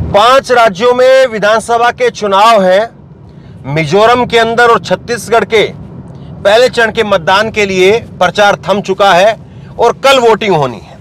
5 राज्यों में विधानसभा के चुनाव हैं। मिजोरम के अंदर और छत्तीसगढ़ के पहले चरण के मतदान के लिए प्रचार थम चुका है और कल वोटिंग होनी है।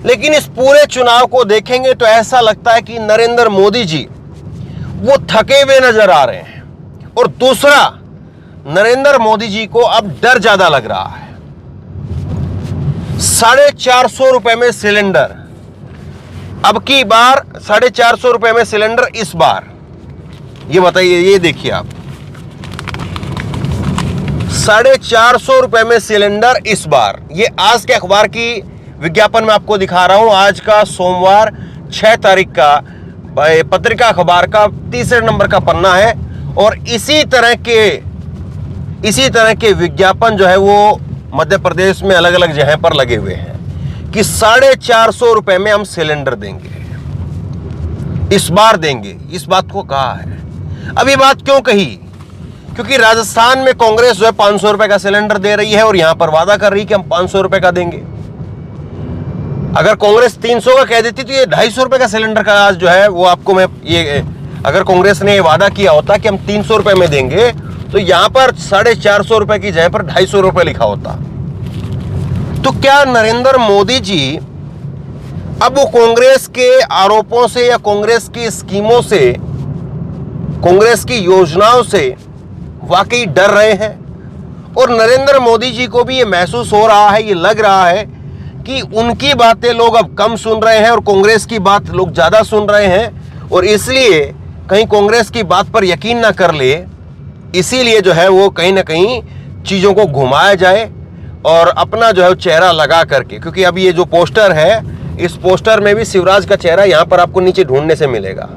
लेकिन इस पूरे चुनाव को देखेंगे तो ऐसा लगता है कि नरेंद्र मोदी जी वो थके हुए नजर आ रहे हैं। और दूसरा, नरेंद्र मोदी जी को अब डर ज्यादा लग रहा है। 450 रुपए में सिलेंडर, अब की बार 450 रुपए में सिलेंडर। इस बार ये बताइए, ये देखिए आप, 450 रुपए में सिलेंडर इस बार। ये आज के अखबार की विज्ञापन में आपको दिखा रहा हूं। आज का सोमवार 6 तारीख का पत्रिका अखबार का 3 नंबर का पन्ना है। और इसी तरह के विज्ञापन जो है वो मध्य प्रदेश में अलग अलग जगह पर लगे हुए हैं कि 450 रुपए में हम सिलेंडर देंगे, इस बार देंगे। इस बात को कहा है। अब ये बात क्यों कही? क्योंकि राजस्थान में कांग्रेस जो है 500 रुपए का सिलेंडर दे रही है और यहां पर वादा कर रही है कि हम 500 रुपए का देंगे। अगर कांग्रेस 300 का कह देती तो ये 250 रुपए का सिलेंडर का आज जो है वो आपको मैं ये, अगर कांग्रेस ने ये वादा किया होता कि हम 300 रुपए में देंगे तो यहां पर 450 रुपए की जगह पर 250 रुपए लिखा होता। तो क्या नरेंद्र मोदी जी अब वो कांग्रेस के आरोपों से या कांग्रेस की स्कीमों से, कांग्रेस की योजनाओं से वाकई डर रहे हैं? और नरेंद्र मोदी जी को भी ये महसूस हो रहा है, ये लग रहा है कि उनकी बातें लोग अब कम सुन रहे हैं और कांग्रेस की बात लोग ज्यादा सुन रहे हैं। और इसलिए कहीं कांग्रेस की बात पर यकीन ना कर ले, इसीलिए जो है वो कहीं ना कहीं चीजों को घुमाया जाए और अपना जो है चेहरा लगा करके। क्योंकि अभी ये जो पोस्टर है, इस पोस्टर में भी शिवराज का चेहरा यहां पर आपको नीचे ढूंढने से मिलेगा,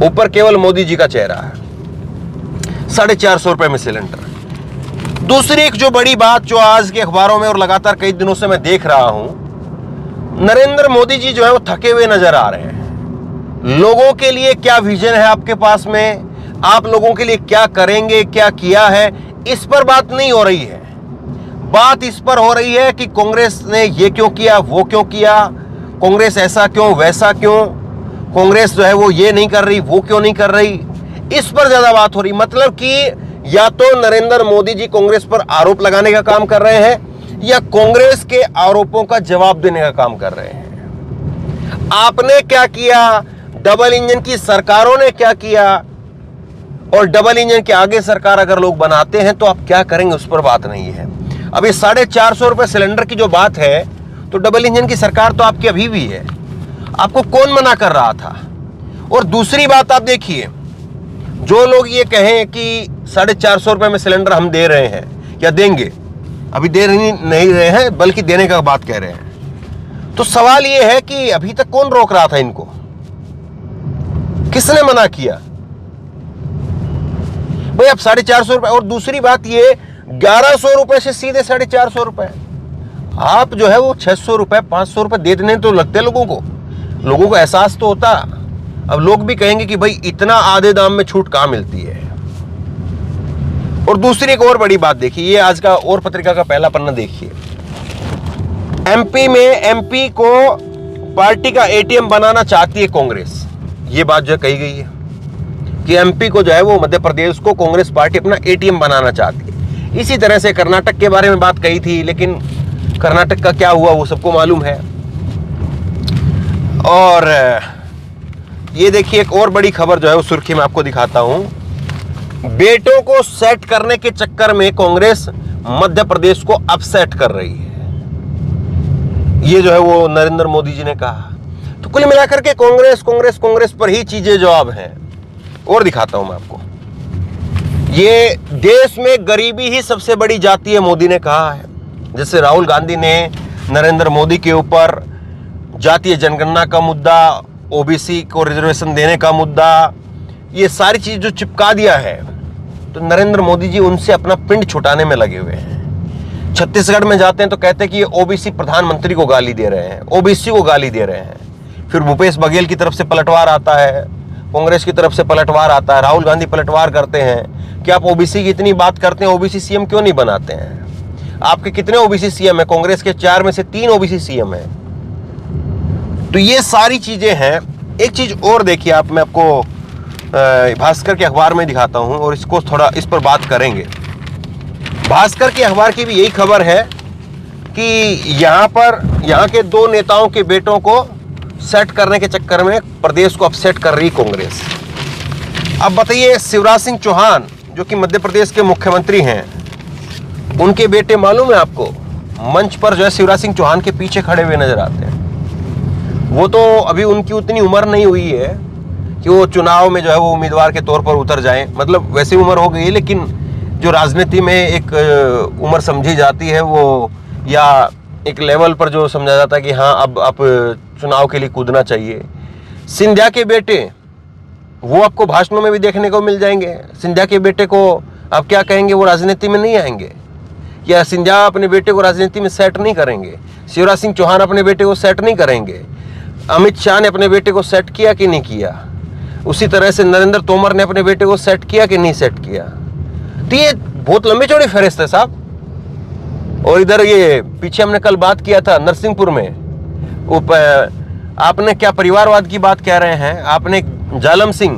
ऊपर केवल मोदी जी का चेहरा है। 450 रुपए में सिलेंडर। दूसरी एक जो बड़ी बात जो आज के अखबारों में और लगातार कई दिनों से मैं देख रहा हूं, नरेंद्र मोदी जी जो है वो थके हुए नजर आ रहे हैं। लोगों के लिए क्या विजन है आपके पास में, आप लोगों के लिए क्या करेंगे, क्या किया है, इस पर बात नहीं हो रही है। बात इस पर हो रही है कि कांग्रेस ने ये क्यों किया, वो क्यों किया, कांग्रेस ऐसा क्यों, वैसा क्यों, कांग्रेस जो है वो ये नहीं कर रही, वो क्यों नहीं कर रही, इस पर ज्यादा बात हो रही। मतलब कि या तो नरेंद्र मोदी जी कांग्रेस पर आरोप लगाने का काम कर रहे हैं या कांग्रेस के आरोपों का जवाब देने का काम कर रहे हैं। आपने क्या किया, डबल इंजन की सरकारों ने क्या किया, और डबल इंजन के आगे सरकार अगर लोग बनाते हैं तो आप क्या करेंगे, उस पर बात नहीं है। अब ये 450 रुपए सिलेंडर की जो बात है, तो डबल इंजन की सरकार तो आपकी अभी भी है, आपको कौन मना कर रहा था? और दूसरी बात आप देखिए, जो लोग ये कहें कि 450 रुपए में सिलेंडर हम दे रहे हैं या देंगे, अभी दे नहीं रहे हैं बल्कि देने का बात कह रहे हैं, तो सवाल ये है कि अभी तक कौन रोक रहा था इनको, किसने मना किया भाई? अब 450 रुपए। और दूसरी बात ये 1100 रुपए से सीधे 450 रुपए, आप जो है वो 600 रुपए 500 रुपए दे देने तो लगते लोगों को एहसास तो होता। अब लोग भी कहेंगे कि भाई इतना आधे दाम में छूट कहां मिलती है। और दूसरी एक और बड़ी बात देखिए, ये आज का और पत्रिका का पहला पन्ना देखिए। एमपी में एमपी को पार्टी का एटीएम बनाना चाहती है कांग्रेस, ये बात जो कही गई है कि एमपी को जो है वो मध्य प्रदेश को कांग्रेस पार्टी अपना एटीएम बनाना चाहती है। इसी तरह से कर्नाटक के बारे में बात कही थी, लेकिन कर्नाटक का क्या हुआ वो सबको मालूम है। और ये देखिए एक और बड़ी खबर जो है वो सुर्खी में आपको दिखाता हूं। बेटों को सेट करने के चक्कर में कांग्रेस मध्य प्रदेश को अपसेट कर रही है, ये जो है वो नरेंद्र मोदी जी ने कहा। तो कुल मिलाकर के कांग्रेस पर ही चीजें जवाब हैं। और दिखाता हूं मैं आपको, ये देश में गरीबी ही सबसे बड़ी जाति है, मोदी ने कहा है। जैसे राहुल गांधी ने नरेंद्र मोदी के ऊपर जातीय जनगणना का मुद्दा, ओबीसी को रिजर्वेशन देने का मुद्दा, ये सारी चीज जो चिपका दिया है, तो नरेंद्र मोदी जी उनसे अपना पिंड छुटाने में लगे हुए हैं। छत्तीसगढ़ में जाते हैं तो कहते हैं कि ये ओबीसी प्रधानमंत्री को गाली दे रहे हैं, ओबीसी को गाली दे रहे हैं। फिर भूपेश बघेल की तरफ से पलटवार आता है, कांग्रेस की तरफ से पलटवार आता है, राहुल गांधी पलटवार करते हैं कि आप ओबीसी की इतनी बात करते हैं, ओबीसी सीएम क्यों नहीं बनाते हैं? आपके कितने ओबीसी सीएम है? कांग्रेस के 4 में से 3 ओबीसी सीएम है। तो ये सारी चीजें हैं एक चीज और देखिए आप, मैं आपको भास्कर के अखबार में दिखाता हूं और इसको थोड़ा इस पर बात करेंगे। भास्कर के अखबार की भी यही खबर है कि यहाँ के दो नेताओं के बेटों को सेट करने के चक्कर में प्रदेश को अपसेट कर रही कांग्रेस। अब बताइए, शिवराज सिंह चौहान जो कि मध्य प्रदेश के मुख्यमंत्री हैं, उनके बेटे मालूम है आपको, मंच पर जो है शिवराज सिंह चौहान के पीछे खड़े हुए नजर आते हैं। वो तो अभी उनकी उतनी उम्र नहीं हुई है कि वो चुनाव में जो है वो उम्मीदवार के तौर पर उतर जाएं, मतलब वैसी उम्र हो गई है, लेकिन जो राजनीति में एक उम्र समझी जाती है वो, या एक लेवल पर जो समझा जाता है कि हाँ अब आप चुनाव के लिए कूदना चाहिए। सिंधिया के बेटे वो आपको भाषणों में भी देखने को मिल जाएंगे। सिंधिया के बेटे को आप क्या कहेंगे, वो राजनीति में नहीं आएंगे, या सिंधिया अपने बेटे को राजनीति में सेट नहीं करेंगे, शिवराज सिंह चौहान अपने बेटे को सेट नहीं करेंगे, अमित शाह ने अपने बेटे को सेट किया कि नहीं किया, उसी तरह से नरेंद्र तोमर ने अपने बेटे को सेट किया कि नहीं सेट किया। तो ये बहुत लंबी चौड़ी फहरिस्त है साहब। और इधर ये पीछे हमने कल बात किया था नरसिंहपुर में, आपने क्या परिवारवाद की बात कह रहे हैं, आपने जालम सिंह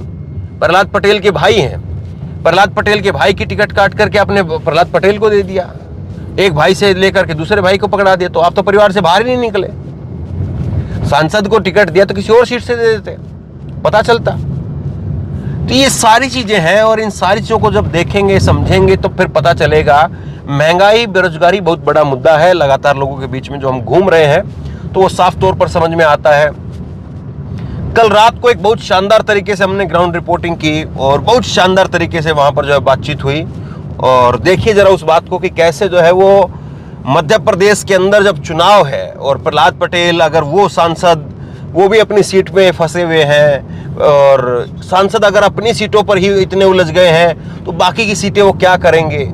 प्रहलाद पटेल के भाई हैं, प्रहलाद पटेल के भाई की टिकट काट करके आपने प्रहलाद पटेल को दे दिया, एक भाई से लेकर के दूसरे भाई को पकड़ा दिया। तो आप तो परिवार से बाहर ही नहीं निकले। सांसद को टिकट दिया तो किसी और सीट से दे देते, पता चलता। तो ये सारी चीजें हैं और इन सारी चीजों को जब देखेंगे समझेंगे तो फिर पता चलेगा। महंगाई बेरोजगारी बहुत बड़ा मुद्दा है लगातार लोगों के बीच में जो हम घूम रहे हैं, तो वो साफ तौर पर समझ में आता है। कल रात को एक बहुत शानदार तरीके से हमने ग्राउंड रिपोर्टिंग की और बहुत शानदार तरीके से वहां पर जो है बातचीत हुई। और देखिए जरा उस बात को कि कैसे जो है वो मध्य प्रदेश के अंदर जब चुनाव है और प्रहलाद पटेल अगर वो सांसद वो भी अपनी सीट पे फंसे हुए हैं और सांसद अगर अपनी सीटों पर ही इतने उलझ गए हैं तो बाकी की सीटें वो क्या करेंगे।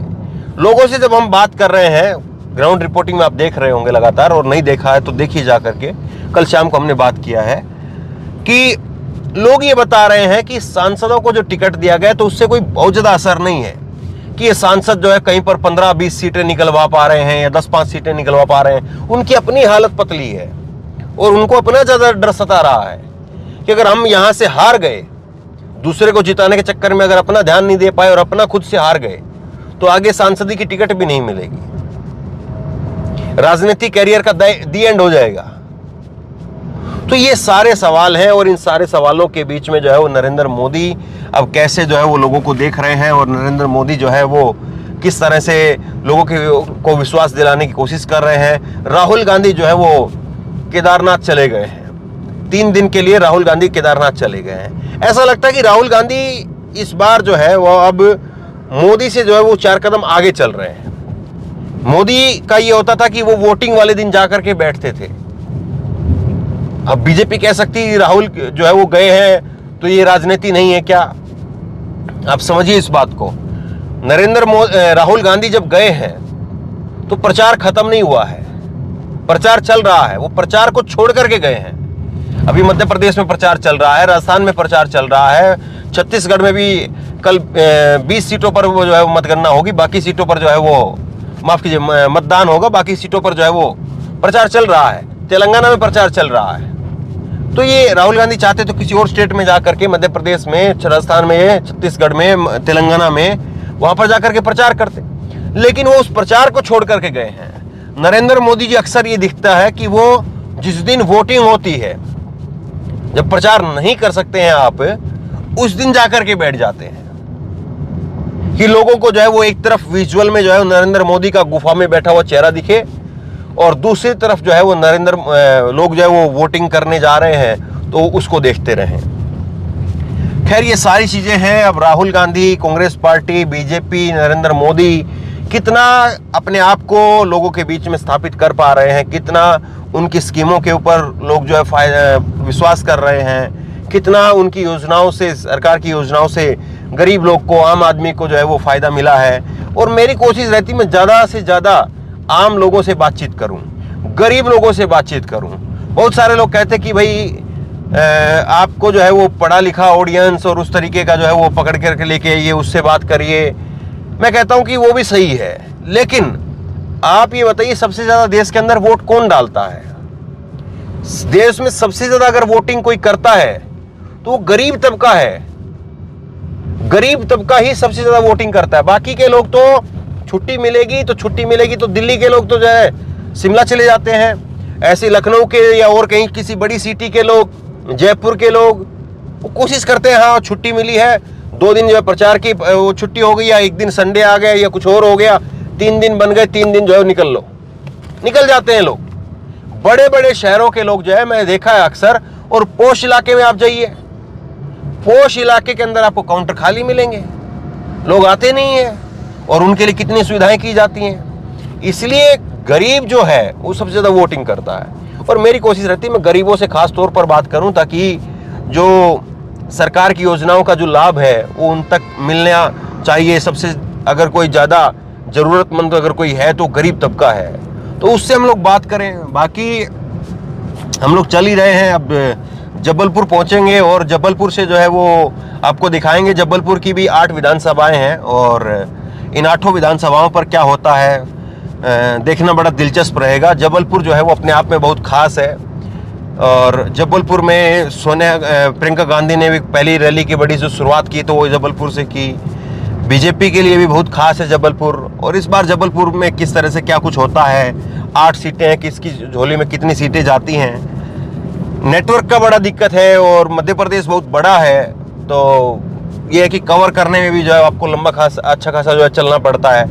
लोगों से जब हम बात कर रहे हैं, ग्राउंड रिपोर्टिंग में आप देख रहे होंगे लगातार, और नहीं देखा है तो देखिए जा करके, कल शाम को हमने बात किया है कि लोग ये बता रहे हैं कि सांसदों को जो टिकट दिया गया तो उससे कोई बहुत ज्यादा असर नहीं है, कि ये सांसद जो है कहीं पर 15-20 सीटें निकलवा पा रहे हैं या 10-5 सीटें निकलवा पा रहे हैं। उनकी अपनी हालत पतली है और उनको अपना ज्यादा डर सता रहा है कि अगर हम यहां से हार गए, दूसरे को जिताने के चक्कर में अगर अपना ध्यान नहीं दे पाए और अपना खुद से हार गए तो आगे सांसदी की टिकट भी नहीं मिलेगी, राजनीति कैरियर का दी एंड हो जाएगा। तो ये सारे सवाल हैं और इन सारे सवालों के बीच में जो है वो नरेंद्र मोदी अब कैसे जो है वो लोगों को देख रहे हैं और नरेंद्र मोदी जो है वो किस तरह से लोगों को विश्वास दिलाने की कोशिश कर रहे हैं। राहुल गांधी जो है वो केदारनाथ चले गए हैं, 3 दिन के लिए राहुल गांधी केदारनाथ चले गए हैं। ऐसा लगता है कि राहुल गांधी इस बार जो है वो अब मोदी से जो है वो 4 कदम आगे चल रहे हैं। मोदी का ये होता था कि वो वोटिंग वाले दिन जाकर के बैठते थे, अब बीजेपी कह सकती राहुल जो है वो गए हैं तो ये राजनीति नहीं है क्या। आप समझिए इस बात को, राहुल गांधी जब गए हैं तो प्रचार खत्म नहीं हुआ है, प्रचार चल रहा है। वो प्रचार को छोड़ करके गए हैं। अभी मध्य प्रदेश में प्रचार चल रहा है, राजस्थान में प्रचार चल रहा है, छत्तीसगढ़ में भी कल 20 सीटों पर वो जो है वो मतगणना होगी, बाकी सीटों पर जो है वो माफ कीजिए मतदान होगा, बाकी सीटों पर जो है वो प्रचार चल रहा है। तेलंगाना में प्रचार चल रहा है। तो ये राहुल गांधी चाहते तो किसी और स्टेट में जाकर के, मध्य प्रदेश में, राजस्थान में, छत्तीसगढ़ में, तेलंगाना में, वहां पर जाकर के प्रचार करते, लेकिन वो उस प्रचार को छोड़ करके गए हैं। नरेंद्र मोदी जी अक्सर ये दिखता है कि वो जिस दिन वोटिंग होती है, जब प्रचार नहीं कर सकते हैं आप, उस दिन जाकर के बैठ जाते हैं कि लोगों को जो है वो एक तरफ विजुअल में जो है नरेंद्र मोदी का गुफा में बैठा हुआ चेहरा दिखे और दूसरी तरफ जो है वो लोग जो है वो वोटिंग करने जा रहे हैं तो उसको देखते रहें। खैर ये सारी चीजें हैं। अब राहुल गांधी, कांग्रेस पार्टी, बीजेपी, नरेंद्र मोदी कितना अपने आप को लोगों के बीच में स्थापित कर पा रहे हैं, कितना उनकी स्कीमों के ऊपर लोग जो है विश्वास कर रहे हैं, कितना उनकी योजनाओं से, सरकार की योजनाओं से गरीब लोग को, आम आदमी को जो है वो फायदा मिला है। और मेरी कोशिश रहती मैं ज़्यादा से ज़्यादा आम लोगों से बातचीत करूं, गरीब लोगों से बातचीत करूं। बहुत सारे लोग कहते कि भाई आपको जो है वो पढ़ा लिखा ऑडियंस और उस तरीके का जो है वो पकड़ करके लेके आइए, उससे बात करिए। मैं कहता हूं कि वो भी सही है, लेकिन आप ये बताइए सबसे ज्यादा देश के अंदर वोट कौन डालता है? देश में सबसे ज्यादा अगर वोटिंग कोई करता है तो वो गरीब तबका है, गरीब तबका ही सबसे ज्यादा वोटिंग करता है। बाकी के लोग तो छुट्टी मिलेगी तो दिल्ली के लोग तो जो है शिमला चले जाते हैं, ऐसे लखनऊ के या और कहीं किसी बड़ी सिटी के लोग, जयपुर के लोग वो कोशिश करते हैं, हाँ छुट्टी मिली है, 2 दिन जो है प्रचार की वो छुट्टी हो गई, या एक दिन संडे आ गया या कुछ और हो गया, 3 दिन बन गए, 3 दिन जो है निकल जाते हैं लोग। बड़े बड़े शहरों के लोग जो है मैं देखा है अक्सर, और पोश इलाके में आप जाइए, पोश इलाके के अंदर आपको काउंटर खाली मिलेंगे, लोग आते नहीं है, और उनके लिए कितनी सुविधाएं की जाती हैं। इसलिए गरीब जो है वो सबसे ज्यादा वोटिंग करता है। और मेरी कोशिश रहती है मैं गरीबों से खास तौर पर बात करूं, ताकि जो सरकार की योजनाओं का जो लाभ है वो उन तक मिलना चाहिए। सबसे अगर कोई ज्यादा जरूरतमंद अगर कोई है तो गरीब तबका है, तो उससे हम लोग बात करें। बाकी हम लोग चल ही रहे हैं, अब जबलपुर पहुंचेंगे और जबलपुर से जो है वो आपको दिखाएंगे। जबलपुर की भी 8 विधानसभाएं हैं, और इन 8 विधानसभाओं पर क्या होता है देखना बड़ा दिलचस्प रहेगा। जबलपुर जो है वो अपने आप में बहुत खास है, और जबलपुर में प्रियंका गांधी ने भी पहली रैली की बड़ी जो शुरुआत की तो वो जबलपुर से की। बीजेपी के लिए भी बहुत खास है जबलपुर, और इस बार जबलपुर में किस तरह से क्या कुछ होता है, 8 सीटें हैं, किसकी झोली में कितनी सीटें जाती हैं। नेटवर्क का बड़ा दिक्कत है, और मध्य प्रदेश बहुत बड़ा है, तो ये है कि कवर करने में भी जो है आपको अच्छा खासा जो है चलना पड़ता है,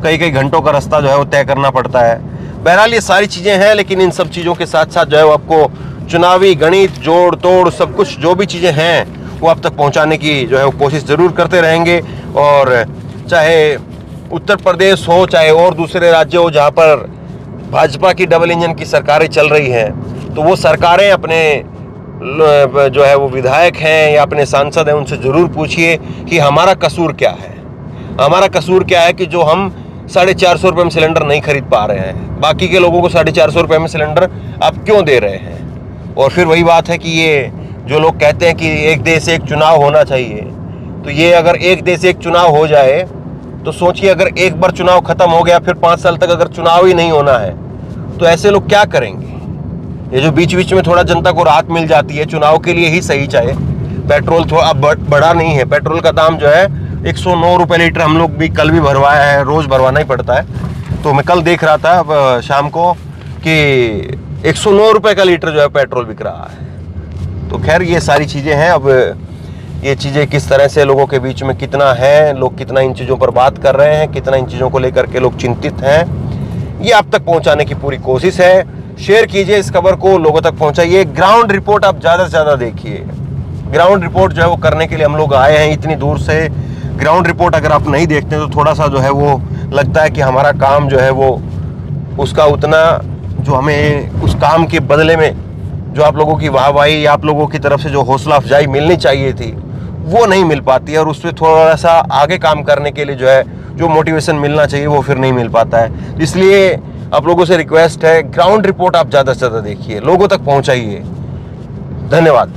कई घंटों का रास्ता जो है वो तय करना पड़ता है। बहरहाल ये सारी चीज़ें हैं, लेकिन इन सब चीज़ों के साथ साथ जो है वो आपको चुनावी गणित, जोड़ तोड़, सब कुछ जो भी चीज़ें हैं वो आप तक पहुंचाने की जो है वो कोशिश ज़रूर करते रहेंगे। और चाहे उत्तर प्रदेश हो, चाहे और दूसरे राज्य हो जहाँ पर भाजपा की डबल इंजन की सरकारें चल रही हैं, तो वो सरकारें अपने जो है वो विधायक हैं या अपने सांसद हैं उनसे ज़रूर पूछिए कि हमारा कसूर क्या है, हमारा कसूर क्या है कि जो हम 450 रुपये में सिलेंडर नहीं खरीद पा रहे हैं, बाकी के लोगों को 450 रुपये में सिलेंडर आप क्यों दे रहे हैं। और फिर वही बात है कि ये जो लोग कहते हैं कि एक देश एक चुनाव होना चाहिए, तो ये अगर एक देश एक चुनाव हो जाए तो सोचिए, अगर एक बार चुनाव खत्म हो गया फिर 5 साल तक अगर चुनाव ही नहीं होना है तो ऐसे लोग क्या करेंगे। ये जो बीच बीच में थोड़ा जनता को राहत मिल जाती है, चुनाव के लिए ही सही, चाहे पेट्रोल थोड़ा बढ़ा नहीं है, पेट्रोल का दाम जो है 109 रुपये लीटर हम लोग भी कल भी भरवाया है, रोज़ भरवाना ही पड़ता है। तो मैं कल देख रहा था शाम को कि 109 रुपये का लीटर जो है पेट्रोल बिक रहा है। तो खैर ये सारी चीज़ें हैं। अब ये चीज़ें किस तरह से लोगों के बीच में कितना है, लोग कितना इन चीज़ों पर बात कर रहे हैं, कितना इन चीज़ों को लेकर के लोग चिंतित हैं, ये आप तक पहुंचाने की पूरी कोशिश है। शेयर कीजिए इस खबर को, लोगों तक पहुंचाइए। ग्राउंड रिपोर्ट आप ज़्यादा से ज़्यादा देखिए। ग्राउंड रिपोर्ट जो है वो करने के लिए हम लोग आए हैं इतनी दूर से। ग्राउंड रिपोर्ट अगर आप नहीं देखते तो थोड़ा सा जो है वो लगता है कि हमारा काम जो है वो उसका उतना जो हमें उस काम के बदले में जो आप लोगों की वाहवाही या आप लोगों की तरफ से जो हौसला अफजाई मिलनी चाहिए थी वो नहीं मिल पाती है, और उस पर थोड़ा सा आगे काम करने के लिए जो है जो मोटिवेशन मिलना चाहिए वो फिर नहीं मिल पाता है। इसलिए आप लोगों से रिक्वेस्ट है, ग्राउंड रिपोर्ट आप ज़्यादा से ज़्यादा देखिए, लोगों तक पहुँचाइए। धन्यवाद।